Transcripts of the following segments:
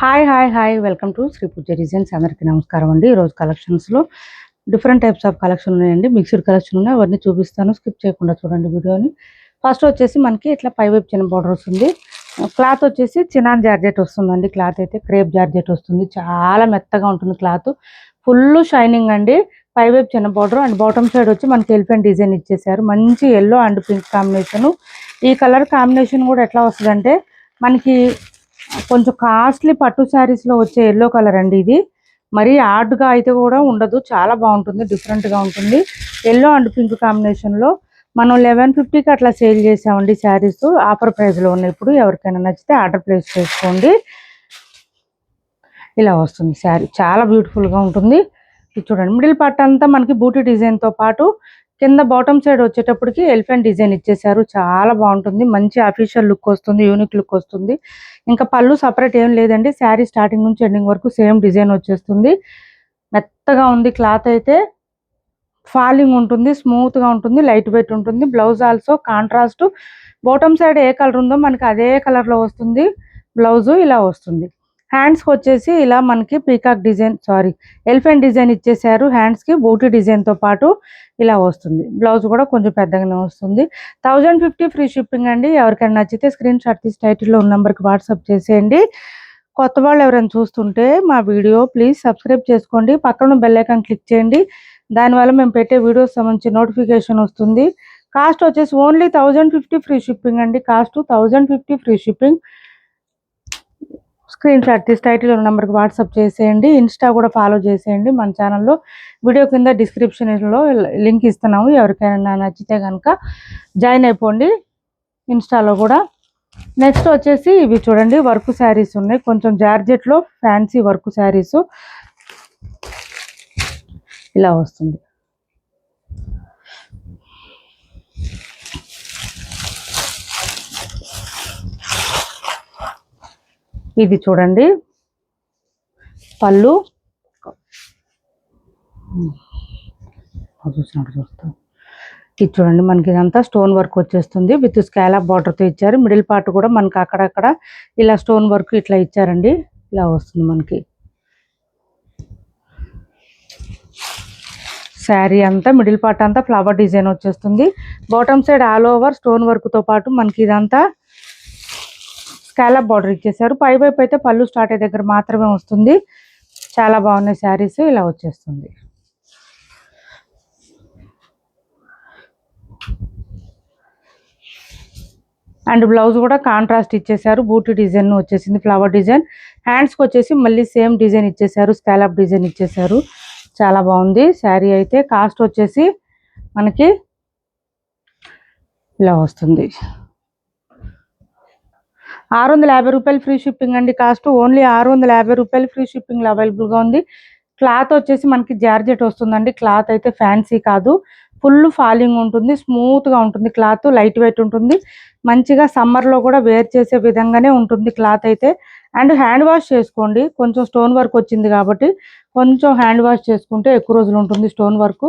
Hi welcome to Shri Pooja designs. అందరికీ నమస్కారం అండి. ఈరోజు కలెక్షన్స్లో డిఫరెంట్ టైప్స్ ఆఫ్ కలెక్షన్ ఉన్నాయండి. మిక్స్డ్ కలెక్షన్ ఉన్నాయి, అవన్నీ చూపిస్తాను. స్కిప్ చేయకుండా చూడండి వీడియోని. ఫస్ట్ వచ్చేసి మనకి ఇట్లా పైవైపు చిన్న బార్డర్ వస్తుంది. క్లాత్ వచ్చేసి చినాన్ జార్జెట్ వస్తుందండి. క్లాత్ అయితే క్రేప్ జార్జెట్ వస్తుంది. చాలా మెత్తగా ఉంటుంది క్లాత్, ఫుల్ షైనింగ్ అండి. పైవైపు చిన్న బార్డర్ అండ్ బాటమ్ సైడ్ వచ్చి మనకి ఎలిఫెంట్ డిజైన్ ఇచ్చేసారు. మంచి ఎల్లో అండ్ పింక్ కాంబినేషను. ఈ కలర్ కాంబినేషన్ కూడా ఎట్లా వస్తుందంటే మనకి కొంచెం కాస్ట్లీ పట్టు శారీస్లో వచ్చే ఎల్లో కలర్ అండి. ఇది మరీ ఆర్డ్గా అయితే కూడా ఉండదు, చాలా బాగుంటుంది, డిఫరెంట్గా ఉంటుంది. ఎల్లో అండ్ పింక్ కాంబినేషన్లో మనం 1150కి అట్లా సేల్ చేసామండి. శారీస్ ఆఫర్ ప్రైస్లో ఉన్నాయి. ఇప్పుడు ఎవరికైనా నచ్చితే ఆర్డర్ ప్లేస్ చేసుకోండి. ఇలా వస్తుంది శారీ, చాలా బ్యూటిఫుల్గా ఉంటుంది. ఇది చూడండి, మిడిల్ పార్ట్ అంతా మనకి బూటీ డిజైన్తో పాటు కింద బాటమ్ సైడ్ వచ్చేటప్పటికి ఎలిఫెంట్ డిజైన్ ఇచ్చేసారు. చాలా బాగుంటుంది, మంచి అఫీషియల్ లుక్ వస్తుంది, యూనిక్ లుక్ వస్తుంది. ఇంకా పళ్ళు సపరేట్ ఏం లేదండి. శారీ స్టార్టింగ్ నుంచి ఎండింగ్ వరకు సేమ్ డిజైన్ వచ్చేస్తుంది. మెత్తగా ఉంది క్లాత్ అయితే, ఫాలింగ్ ఉంటుంది, స్మూత్గా ఉంటుంది, లైట్ వెయిట్ ఉంటుంది. Blouse also contrast, bottom side ఏ కలర్ ఉందో మనకి అదే కలర్లో వస్తుంది. బ్లౌజు ఇలా వస్తుంది. హ్యాండ్స్కి వచ్చేసి ఇలా మనకి పీకాక్ డిజైన్ ఎలిఫెంట్ డిజైన్ ఇచ్చేసారు. హ్యాండ్స్కి బూటీ డిజైన్తో పాటు ఇలా వస్తుంది. బ్లౌజ్ కూడా కొంచెం పెద్దగానే వస్తుంది. 1050 ఫ్రీ షిప్పింగ్ అండి. ఎవరికైనా నచ్చితే స్క్రీన్ షాట్ తీసి టైటిల్లో ఉన్న నెంబర్కి వాట్సాప్ చేసేయండి. కొత్త వాళ్ళు ఎవరైనా చూస్తుంటే మా వీడియో ప్లీజ్ సబ్స్క్రైబ్ చేసుకోండి. పక్కన బెల్ ఐకాన్ క్లిక్ చేయండి. దానివల్ల మేము పెట్టే వీడియోస్ సంబంధించి నోటిఫికేషన్ వస్తుంది. కాస్ట్ వచ్చేసి ఓన్లీ 1050 ఫ్రీ షిప్పింగ్ అండి. Cost 1050 free shipping. Screen shot తీసి టైటిల్ ఉన్న నెంబర్కి వాట్సాప్ చేసేయండి. ఇన్స్టా కూడా ఫాలో చేసేయండి. మన ఛానల్లో వీడియో కింద డిస్క్రిప్షన్లో లింక్ ఇస్తున్నాము. ఎవరికైనా నచ్చితే కనుక జాయిన్ అయిపోండి ఇన్స్టాలో కూడా. నెక్స్ట్ వచ్చేసి ఇవి చూడండి, వర్క్ శారీస్ ఉన్నాయి. కొంచెం జార్జెట్లో ఫ్యాన్సీ వర్క్ శారీస్ ఇలా వస్తుంది. ఇది చూడండి పళ్ళు, చూస్తాం. ఇది చూడండి, మనకి ఇదంతా స్టోన్ వర్క్ వచ్చేస్తుంది. విత్ స్కాలప్ బార్డర్తో ఇచ్చారు. మిడిల్ పార్ట్ కూడా మనకి అక్కడక్కడ ఇలా స్టోన్ వర్క్ ఇట్లా ఇచ్చారండి. ఇలా వస్తుంది మనకి శారీ అంతా. మిడిల్ పార్ట్ అంతా ఫ్లవర్ డిజైన్ వచ్చేస్తుంది. Bottom side all over stone వర్క్తో పాటు మనకి ఇదంతా స్కాలప్ బార్డర్ ఇచ్చేసారు. పైవైపు అయితే పళ్ళు స్టార్ట్ అయ్యే దగ్గర మాత్రమే వస్తుంది. చాలా బాగున్నాయి శారీస్. ఇలా వచ్చేస్తుంది. అండ్ బ్లౌజ్ కూడా కాంట్రాస్ట్ ఇచ్చేసారు. బూటీ డిజైన్ వచ్చేసింది, ఫ్లవర్ డిజైన్. హ్యాండ్స్కి వచ్చేసి మళ్ళీ సేమ్ డిజైన్ ఇచ్చేసారు, స్కాలప్ డిజైన్ ఇచ్చేసారు. చాలా బాగుంది శారీ అయితే. కాస్ట్ వచ్చేసి మనకి ఇలా వస్తుంది, 650 రూపాయలు ఫ్రీ షిప్పింగ్ అండి. కాస్ట్ ఓన్లీ 650 రూపాయలు ఫ్రీ షిప్పింగ్లో అవైలబుల్గా ఉంది. క్లాత్ వచ్చేసి మనకి జార్జెట్ వస్తుందండి. క్లాత్ అయితే ఫ్యాన్సీ కాదు, ఫుల్ ఫాలింగ్ ఉంటుంది, స్మూత్గా ఉంటుంది. క్లాత్ లైట్ వెయిట్ ఉంటుంది. మంచిగా సమ్మర్లో కూడా వేర్ చేసే విధంగానే ఉంటుంది క్లాత్ అయితే. అండ్ హ్యాండ్ వాష్ చేసుకోండి. కొంచెం స్టోన్ వర్క్ వచ్చింది కాబట్టి కొంచెం హ్యాండ్ వాష్ చేసుకుంటే ఎక్కువ రోజులు ఉంటుంది స్టోన్ వర్క్.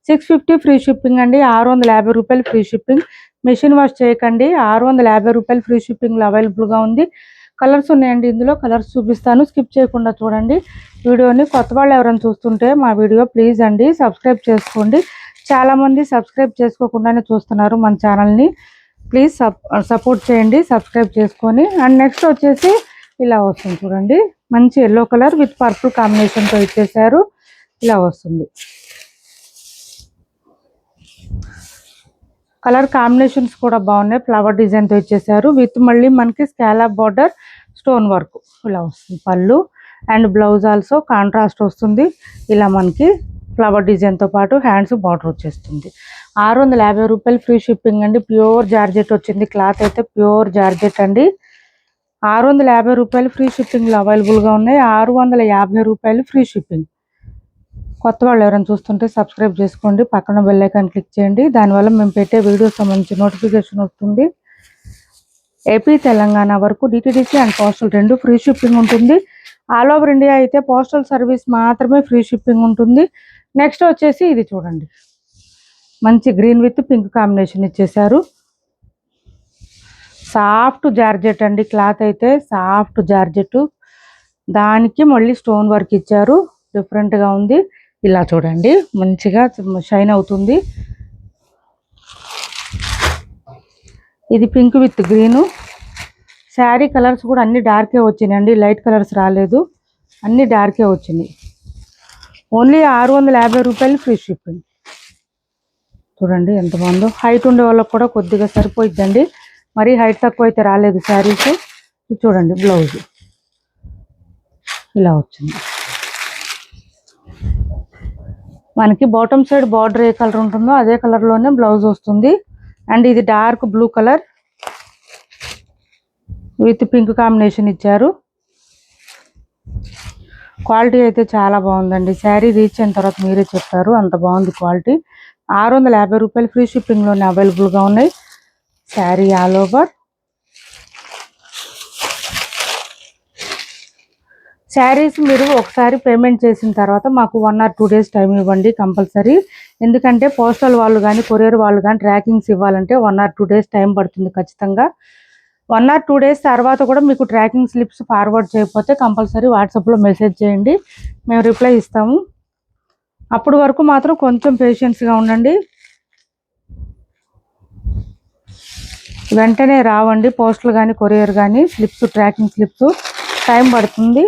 650 ఫ్రీ షిప్పింగ్ అండి. 650 రూపాయలు ఫ్రీ షిప్పింగ్. మెషిన్ వాష్ చేయకండి. 650 రూపాయలు ఫ్రీ షిప్పింగ్లో అవైలబుల్గా ఉంది. కలర్స్ ఉన్నాయండి, ఇందులో కలర్స్ చూపిస్తాను, స్కిప్ చేయకుండా చూడండి వీడియోని. కొత్త వాళ్ళు ఎవరైనా చూస్తుంటే మా వీడియో ప్లీజ్ అండి సబ్స్క్రైబ్ చేసుకోండి. చాలామంది సబ్స్క్రైబ్ చేసుకోకుండానే చూస్తున్నారు మన ఛానల్ని. ప్లీజ్ సపోర్ట్ చేయండి సబ్స్క్రైబ్ చేసుకొని. అండ్ నెక్స్ట్ వచ్చేసి ఇలా వస్తుంది చూడండి, మంచి ఎల్లో కలర్ విత్ పర్పుల్ కాంబినేషన్తో ఇచ్చేసారు. ఇలా వస్తుంది. కలర్ కాంబినేషన్స్ కూడా బాగున్నాయి. ఫ్లవర్ డిజైన్తో ఇచ్చేసారు. విత్ మళ్ళీ మనకి స్కాలప్ బార్డర్ స్టోన్ వర్క్ ఇలా వస్తుంది. పళ్ళు అండ్ బ్లౌజ్ ఆల్సో కాంట్రాస్ట్ వస్తుంది. ఇలా మనకి ఫ్లవర్ డిజైన్తో పాటు హ్యాండ్స్ బార్డర్ వచ్చేస్తుంది. 650 రూపాయలు ఫ్రీ షిప్పింగ్ అండి. ప్యూర్ జార్జెట్ వచ్చింది. క్లాత్ అయితే ప్యూర్ జార్జెట్ అండి. 650 రూపాయలు ఫ్రీ షిప్పింగ్లో అవైలబుల్గా ఉన్నాయి. 650 రూపాయలు ఫ్రీ షిప్పింగ్. కొత్త వాళ్ళు ఎవరైనా చూస్తుంటే సబ్స్క్రైబ్ చేసుకోండి. పక్కన బెల్ ఐకాన్ క్లిక్ చేయండి. దానివల్ల మేము పెట్టే వీడియోస్ సంబంధించి నోటిఫికేషన్ వస్తుంది. ఏపీ తెలంగాణ వరకు DTDC and postal 2 free shipping ఉంటుంది. ఆల్ ఓవర్ ఇండియా అయితే పోస్టల్ సర్వీస్ మాత్రమే ఫ్రీ షిప్పింగ్ ఉంటుంది. నెక్స్ట్ వచ్చేసి ఇది చూడండి, మంచి గ్రీన్ విత్ పింక్ కాంబినేషన్ ఇచ్చేసారు. సాఫ్ట్ జార్జెట్ అండి. క్లాత్ అయితే సాఫ్ట్ జార్జెట్, దానికి మళ్ళీ స్టోన్ వర్క్ ఇచ్చారు, డిఫరెంట్గా ఉంది. ఇలా చూడండి మంచిగా షైన్ అవుతుంది. ఇది pink with green. Sari colours కూడా అన్ని డార్కే వచ్చినాయండి, లైట్ కలర్స్ రాలేదు, అన్ని డార్కే వచ్చినాయి. ఓన్లీ 650 రూపాయలు ఫ్రీ షిప్పింగ్. చూడండి ఎంత బాగుందో. హైట్ ఉండే వాళ్ళకి కూడా కొద్దిగా సరిపోయిద్దండి, మరీ హైట్ తక్కువ అయితే రాలేదు శారీస్. ఇది చూడండి బ్లౌజ్ ఇలా వచ్చింది. మనకి బాటమ్ సైడ్ బార్డర్ ఏ కలర్ ఉంటుందో అదే కలర్లోనే బ్లౌజ్ వస్తుంది. అండ్ ఇది dark blue colour with pink combination ఇచ్చారు. క్వాలిటీ అయితే చాలా బాగుందండి. శారీ రీచ్ అయిన తర్వాత మీరే చెప్తారు, అంత బాగుంది క్వాలిటీ. 650 రూపాయలు ఫ్రీ షిప్పింగ్లోనే అవైలబుల్గా ఉన్నాయి. Sari all over. శారీస్ మీరు ఒకసారి పేమెంట్ చేసిన తర్వాత మాకు 1 or 2 days టైం ఇవ్వండి కంపల్సరీ. ఎందుకంటే పోస్టల్ వాళ్ళు కానీ కొరియర్ వాళ్ళు కానీ ట్రాకింగ్స్ ఇవ్వాలంటే 1 or 2 days టైం పడుతుంది ఖచ్చితంగా. 1 or 2 days తర్వాత కూడా మీకు ట్రాకింగ్ స్లిప్స్ ఫార్వర్డ్ చేయకపోతే కంపల్సరీ వాట్సాప్లో మెసేజ్ చేయండి, మేము రిప్లై ఇస్తాము. అప్పటి వరకు మాత్రం కొంచెం పేషెన్స్గా ఉండండి. వెంటనే రావండి పోస్టులు కానీ కొరియర్ కానీ స్లిప్స్, ట్రాకింగ్ స్లిప్స్ టైం పడుతుంది.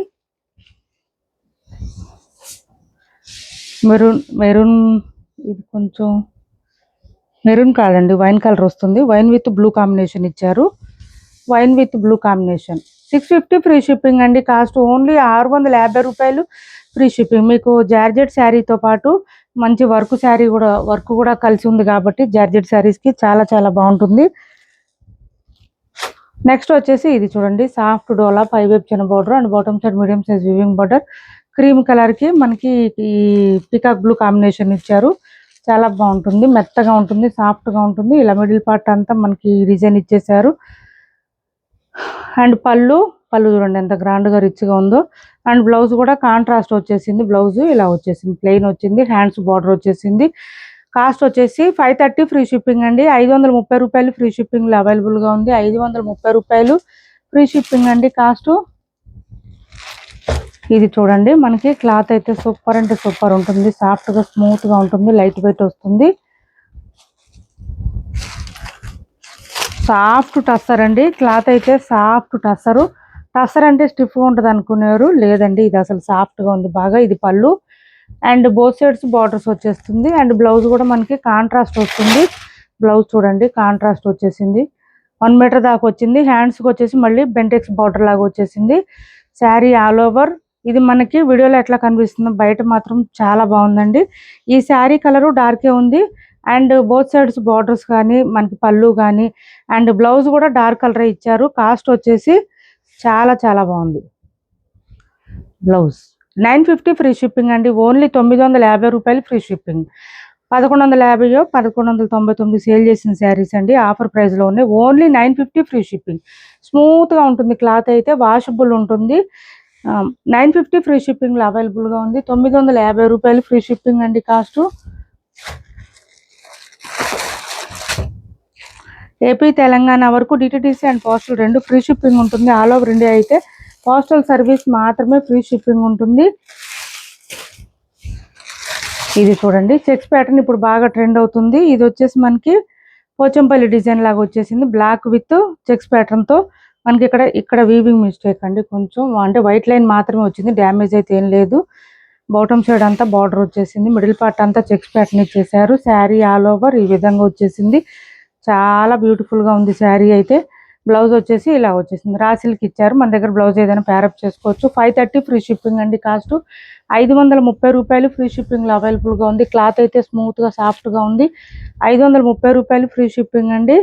మెరూన్ ఇది కొంచెం మెరూన్ కాదండి, వైన్ కలర్ వస్తుంది. వైన్ విత్ బ్లూ కాంబినేషన్ ఇచ్చారు. Wine with blue combination 650 free shipping అండి. కాస్ట్ ఓన్లీ 650 రూపాయలు ఫ్రీ షిప్పింగ్. మీకు జార్జెట్ శారీతో పాటు మంచి వర్క్ కూడా కలిసి ఉంది కాబట్టి జార్జెట్ శారీస్కి చాలా చాలా బాగుంటుంది. నెక్స్ట్ వచ్చేసి ఇది చూడండి సాఫ్ట్ డోలా పైవైపు చిన్న border and bottom side medium size weaving border. Cream కలర్కి మనకి ఈ పికాక్ బ్లూ కాంబినేషన్ ఇచ్చారు. చాలా బాగుంటుంది, మెత్తగా ఉంటుంది, సాఫ్ట్గా ఉంటుంది. ఇలా మిడిల్ పార్ట్ అంతా మనకి డిజైన్ ఇచ్చేసారు. అండ్ పళ్ళు చూడండి ఎంత గ్రాండ్గా రిచ్గా ఉందో. అండ్ బ్లౌజ్ కూడా కాంట్రాస్ట్ వచ్చేసింది. బ్లౌజ్ ఇలా వచ్చేసింది, ప్లెయిన్ వచ్చింది, హ్యాండ్స్ బార్డర్ వచ్చేసింది. కాస్ట్ వచ్చేసి 530 ఫ్రీ షిప్పింగ్ అండి. 530 రూపాయలు ఫ్రీ షిప్పింగ్లో అవైలబుల్గా ఉంది. 530 రూపాయలు ఫ్రీ షిప్పింగ్ అండి కాస్ట్. ఇది చూడండి మనకి క్లాత్ అయితే సూపర్ అంటే సూపర్ ఉంటుంది, సాఫ్ట్గా స్మూత్గా ఉంటుంది, లైట్ వెయిట్ వస్తుంది. సాఫ్ట్ టస్సర్ అండి, క్లాత్ అయితే సాఫ్ట్ టస్సర్ అంటే స్టిఫ్గా ఉంటుంది అనుకునేవారు, లేదండి ఇది అసలు సాఫ్ట్గా ఉంది బాగా. ఇది పళ్ళు అండ్ బోత్ సైడ్స్ బార్డర్స్ వచ్చేస్తుంది. అండ్ బ్లౌజ్ కూడా మనకి కాంట్రాస్ట్ వస్తుంది. బ్లౌజ్ చూడండి కాంట్రాస్ట్ వచ్చేసింది, 1 మీటర్ దాకా వచ్చింది. హ్యాండ్స్కి వచ్చేసి మళ్ళీ బెంటెక్స్ బార్డర్ లాగా వచ్చేసింది. Sari all over. ఇది మనకి వీడియోలో ఎట్లా కనిపిస్తుందో బయట మాత్రం చాలా బాగుందండి. ఈ శారీ కలరు డార్కే ఉంది అండ్ బోత్ సైడ్స్ బార్డర్స్ కానీ మనకి పళ్ళు కానీ అండ్ బ్లౌజ్ కూడా డార్క్ కలర్ ఇచ్చారు. కాస్ట్ వచ్చేసి చాలా చాలా బాగుంది. బ్లౌజ్ 950 ఫ్రీ షిప్పింగ్ అండి. ఓన్లీ 950 రూపాయలు ఫ్రీ షిప్పింగ్. 1150 1199 సేల్ చేసిన శారీస్ అండి, ఆఫర్ ప్రైస్లో ఉన్నాయి. Only 950 free shipping. స్మూత్గా ఉంటుంది, క్లాత్ అయితే వాషబుల్ ఉంటుంది. 950 ఫ్రీ షిప్పింగ్లో అవైలబుల్గా ఉంది. 950 రూపాయలు ఫ్రీ షిప్పింగ్ అండి కాస్ట్. ఏపీ తెలంగాణ వరకు DTDC and postal 2 free shipping ఉంటుంది. ఆల్ ఓవర్ ఇండియా అయితే పోస్టల్ సర్వీస్ మాత్రమే ఫ్రీ షిప్పింగ్ ఉంటుంది. ఇది చూడండి చెక్స్ ప్యాటర్న్ ఇప్పుడు బాగా ట్రెండ్ అవుతుంది. ఇది వచ్చేసి మనకి పోచంపల్లి డిజైన్ లాగా వచ్చేసింది, బ్లాక్ విత్ చెక్స్ ప్యాటర్న్తో. మనకి ఇక్కడ వీవింగ్ మిస్టేక్ అండి, కొంచెం అంటే వైట్ లైన్ మాత్రమే వచ్చింది, డ్యామేజ్ అయితే ఏం లేదు. బాటమ్ సైడ్ అంతా బార్డర్ వచ్చేసింది, మిడిల్ పార్ట్ అంతా చెక్స్ ప్యాటర్న్ ఇచ్చేసారు. శారీ ఆల్ ఓవర్ ఈ విధంగా వచ్చేసింది, చాలా బ్యూటిఫుల్గా ఉంది శారీ అయితే. బ్లౌజ్ వచ్చేసి ఇలా వచ్చేసింది, రాసిల్కి ఇచ్చారు. మన దగ్గర బ్లౌజ్ ఏదైనా ప్యారప్ చేసుకోవచ్చు. 530 ఫ్రీ షిప్పింగ్ అండి కాస్ట్. 530 రూపాయలు ఫ్రీ షిప్పింగ్లో అవైలబుల్గా ఉంది. క్లాత్ అయితే స్మూత్గా సాఫ్ట్గా ఉంది. 530 రూపాయలు ఫ్రీ షిప్పింగ్ అండి.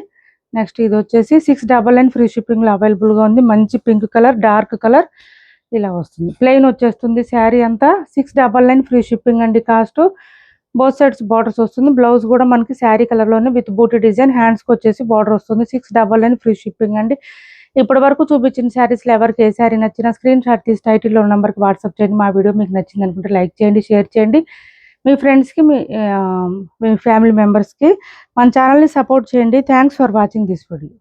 నెక్స్ట్ ఇది వచ్చేసి 699 ఫ్రీ షిప్పింగ్లో అవైలబుల్గా ఉంది. మంచి పింక్ కలర్, డార్క్ కలర్ ఇలా వస్తుంది, ప్లెయిన్ వచ్చేస్తుంది శారీ అంతా. 699 ఫ్రీ షిప్పింగ్ అండి కాస్ట్. బోత్ సైడ్స్ బార్డర్స్ వస్తుంది. బ్లౌజ్ కూడా మనకి శారీ కలర్లోనే విత్ బూటీ డిజైన్, హ్యాండ్స్కి వచ్చేసి బార్డర్ వస్తుంది. 699 ఫ్రీ షిప్పింగ్ అండి. ఇప్పటి వరకు చూపించిన శారీస్లో ఎవరికి ఏ శారీ నచ్చినా స్క్రీన్ షాట్ తీసి టైటిల్లో ఉన్న నెంబర్కి వాట్సాప్ చేయండి. మా వీడియో మీకు నచ్చింది అనుకుంటే లైక్ చేయండి, షేర్ చేయండి. మీ ఫ్రెండ్స్కి, మీ ఫ్యామిలీ మెంబర్స్కి మన ఛానల్ని సపోర్ట్ చేయండి. Thanks for watching this video.